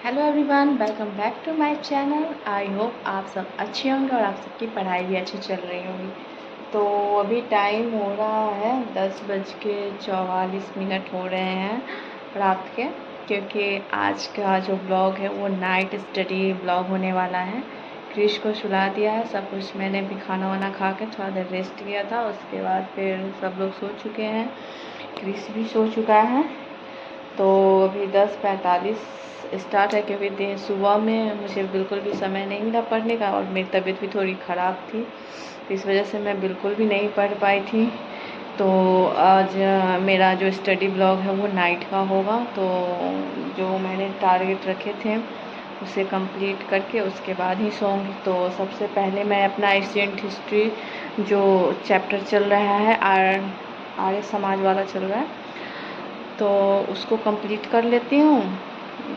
Hello everyone, welcome back to my channel. I hope आप सब अच्छे होंगे और आप सबकी पढ़ाई भी अच्छी चल रही होगी। तो अभी टाइम हो रहा है 10:44 हो रहे हैं रात के, क्योंकि आज का जो ब्लॉग है वो नाइट स्टडी ब्लॉग होने वाला है। क्रिश को सुला दिया है, सब कुछ मैंने भी खाना वाना खा के थोड़ा देर रेस्ट किया था। उसके बाद फिर सब लोग सो चुके हैं, क्रिश भी सो चुका है। तो अभी 10:45 स्टार्ट है, क्योंकि दिन सुबह में मुझे बिल्कुल भी समय नहीं मिला पढ़ने का और मेरी तबीयत भी थोड़ी ख़राब थी, तो इस वजह से मैं बिल्कुल भी नहीं पढ़ पाई थी। तो आज मेरा जो स्टडी ब्लॉग है वो नाइट का होगा। तो जो मैंने टारगेट रखे थे उसे कंप्लीट करके उसके बाद ही सोऊंगी। तो सबसे पहले मैं अपना एशियंट हिस्ट्री जो चैप्टर चल रहा है आर्य समाज वाला चल रहा है, तो उसको कंप्लीट कर लेती हूँ।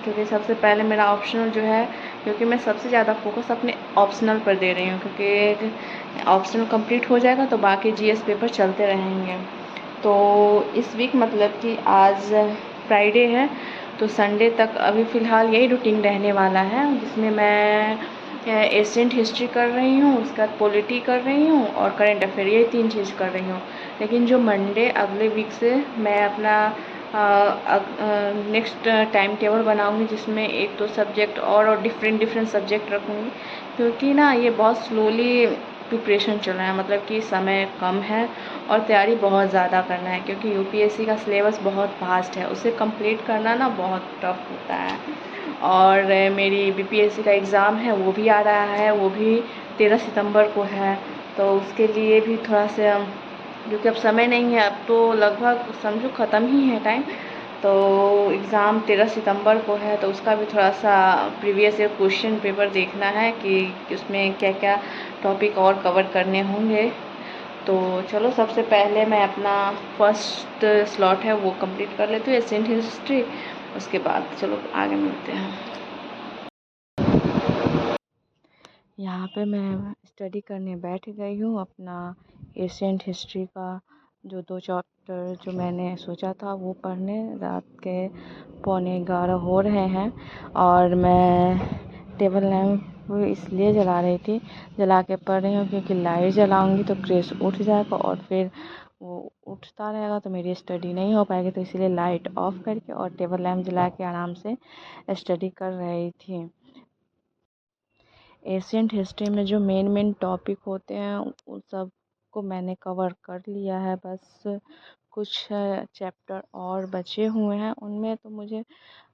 क्योंकि सबसे पहले मेरा ऑप्शनल जो है, क्योंकि मैं सबसे ज़्यादा फोकस अपने ऑप्शनल पर दे रही हूँ, क्योंकि ऑप्शनल कंप्लीट हो जाएगा तो बाकी जीएस पेपर चलते रहेंगे। तो इस वीक मतलब कि आज फ्राइडे है, तो संडे तक अभी फ़िलहाल यही रूटीन रहने वाला है, जिसमें मैं एशियंट हिस्ट्री कर रही हूँ, उसके बाद पॉलिटी कर रही हूँ और करंट अफेयर, ये 3 चीज़ कर रही हूँ। लेकिन जो मंडे अगले वीक से मैं अपना नेक्स्ट टाइम टेबल बनाऊंगी, जिसमें 1-2 सब्जेक्ट और डिफरेंट सब्जेक्ट रखूँगी, क्योंकि ना ये बहुत स्लोली प्रिपरेशन चल रहा है, मतलब कि समय कम है और तैयारी बहुत ज़्यादा करना है, क्योंकि यूपीएससी का सिलेबस बहुत वास्ट है, उसे कंप्लीट करना ना बहुत टफ होता है। और मेरी बीपीएससी का एग्ज़ाम है वो भी आ रहा है, वो भी 13 सितंबर को है। तो उसके लिए भी थोड़ा सा, क्योंकि अब समय नहीं है, अब तो लगभग समझो ख़त्म ही है टाइम। तो एग्ज़ाम 13 सितंबर को है, तो उसका भी थोड़ा सा प्रीवियस ईयर क्वेश्चन पेपर देखना है कि उसमें क्या क्या टॉपिक और कवर करने होंगे। तो चलो, सबसे पहले मैं अपना फर्स्ट स्लॉट है वो कंप्लीट कर लेती हूँ, एशियंट हिस्ट्री। उसके बाद चलो आगे मिलते हैं। यहाँ पे मैं स्टडी करने बैठ गई हूँ अपना एशियंट हिस्ट्री का, जो 2 चैप्टर जो मैंने सोचा था वो पढ़ने। रात के 11:15 हो रहे हैं और मैं टेबल लैम्प इसलिए जला के पढ़ रही हूँ, क्योंकि लाइट जलाऊंगी तो क्रिश उठ जाएगा और फिर वो उठता रहेगा तो मेरी स्टडी नहीं हो पाएगी। तो इसलिए लाइट ऑफ करके और टेबल लैम्प जला के आराम से स्टडी कर रही थी। एशियंट हिस्ट्री में जो मेन टॉपिक होते हैं उन सब को मैंने कवर कर लिया है। बस कुछ चैप्टर और बचे हुए हैं, उनमें तो मुझे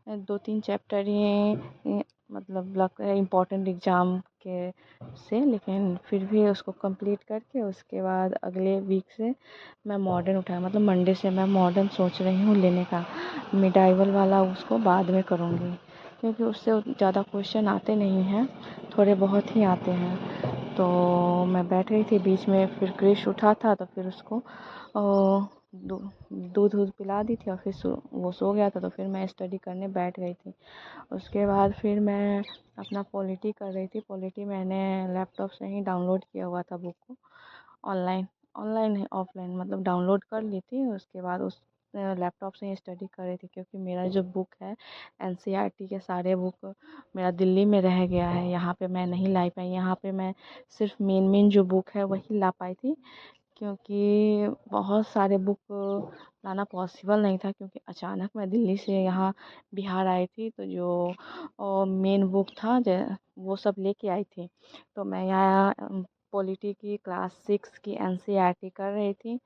2-3 चैप्टर ही मतलब लगता है इम्पोर्टेंट एग्ज़ाम के से, लेकिन फिर भी उसको कंप्लीट करके उसके बाद अगले वीक से मैं मॉडर्न उठाया, मतलब मंडे से मैं मॉडर्न सोच रही हूँ लेने का। मिडाइवल वाला उसको बाद में करूँगी, क्योंकि उससे ज़्यादा क्वेश्चन आते नहीं हैं, थोड़े बहुत ही आते हैं। तो मैं बैठ गई थी, बीच में फिर क्रिश उठा था तो फिर उसको दूध पिला दी थी और फिर वो सो गया था, तो फिर मैं स्टडी करने बैठ गई थी। उसके बाद फिर मैं अपना पॉलिटी कर रही थी। पॉलिटी मैंने लैपटॉप से ही डाउनलोड किया हुआ था बुक को, ऑनलाइन ऑनलाइन है ऑफलाइन, मतलब डाउनलोड कर ली थी। उसके बाद उस लैपटॉप से ही स्टडी कर रही थी, क्योंकि मेरा जो बुक है एनसीईआरटी के सारे बुक मेरा दिल्ली में रह गया है, यहाँ पे मैं नहीं ला पाई। यहाँ पे मैं सिर्फ मेन जो बुक है वही ला पाई थी, क्योंकि बहुत सारे बुक लाना पॉसिबल नहीं था, क्योंकि अचानक मैं दिल्ली से यहाँ बिहार आई थी। तो जो मेन बुक था वो सब लेके आई थी। तो मैं यहाँ पॉलिटी की क्लास 6 की एनसीईआरटी कर रही थी।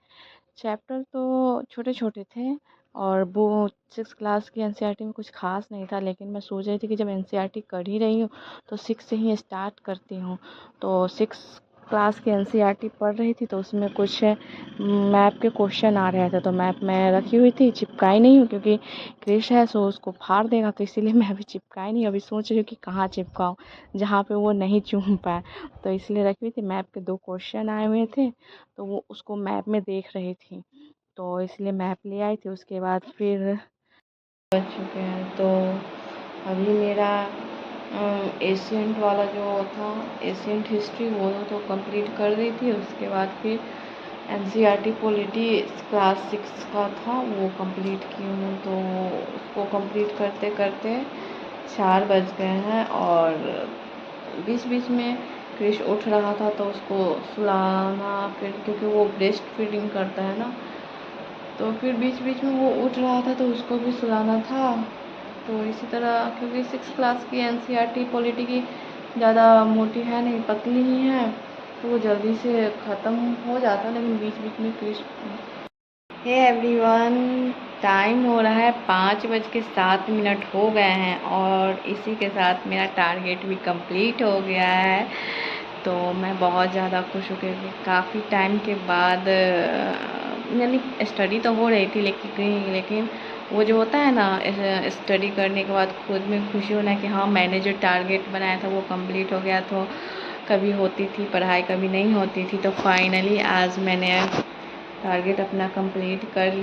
चैप्टर तो छोटे छोटे थे और वो 6 क्लास की एनसीईआरटी में कुछ खास नहीं था, लेकिन मैं सोच रही थी कि जब एनसीईआरटी कर ही रही हूँ तो 6 से ही स्टार्ट करती हूँ। तो 6 क्लास की एनसीईआरटी पढ़ रही थी, तो उसमें कुछ मैप के क्वेश्चन आ रहे थे। तो मैप मैं रखी हुई थी, चिपकाई नहीं हूँ, क्योंकि क्रिश है सो उसको फाड़ देगा, तो इसीलिए मैं अभी चिपकाई नहीं। अभी सोच रही हूँ कि कहाँ चिपकाऊँ जहाँ पे वो नहीं चूम पाए, तो इसलिए रखी हुई थी। मैप के 2 क्वेश्चन आए हुए थे, तो वो उसको मैप में देख रही थी, तो इसलिए मैप ले आई थी। उसके बाद फिर बच चुके हैं। तो अभी मेरा एशियंट वाला जो था, एशियंट हिस्ट्री, वो तो कंप्लीट कर दी थी। उसके बाद फिर एनसीईआरटी पॉलिटी क्लास 6 का था वो कंप्लीट की हूँ। तो उसको कंप्लीट करते करते 4 बज गए हैं और बीच बीच में क्रिश उठ रहा था तो उसको सुलाना, फिर क्योंकि वो ब्रेस्ट फीडिंग करता है ना, तो फिर बीच बीच में वो उठ रहा था तो उसको भी सुलाना था। तो इसी तरह क्योंकि 6 क्लास की NCERT पॉलिटी की ज़्यादा मोटी है नहीं, पतली ही है, तो वो जल्दी से ख़त्म हो जाता, लेकिन बीच बीच में क्रिश। हे एवरीवन, टाइम हो रहा है 5:07 हो गए हैं और इसी के साथ मेरा टारगेट भी कंप्लीट हो गया है। तो मैं बहुत ज़्यादा खुश हूँ क्योंकि काफ़ी टाइम के बाद यानी स्टडी तो हो रही थी, लेकिन वो जो होता है ना, स्टडी करने के बाद खुद में खुशी होना कि हाँ मैंने जो टारगेट बनाया था वो कंप्लीट हो गया। तो कभी होती थी पढ़ाई, कभी नहीं होती थी, तो फाइनली आज मैंने टारगेट अपना कंप्लीट कर लिया।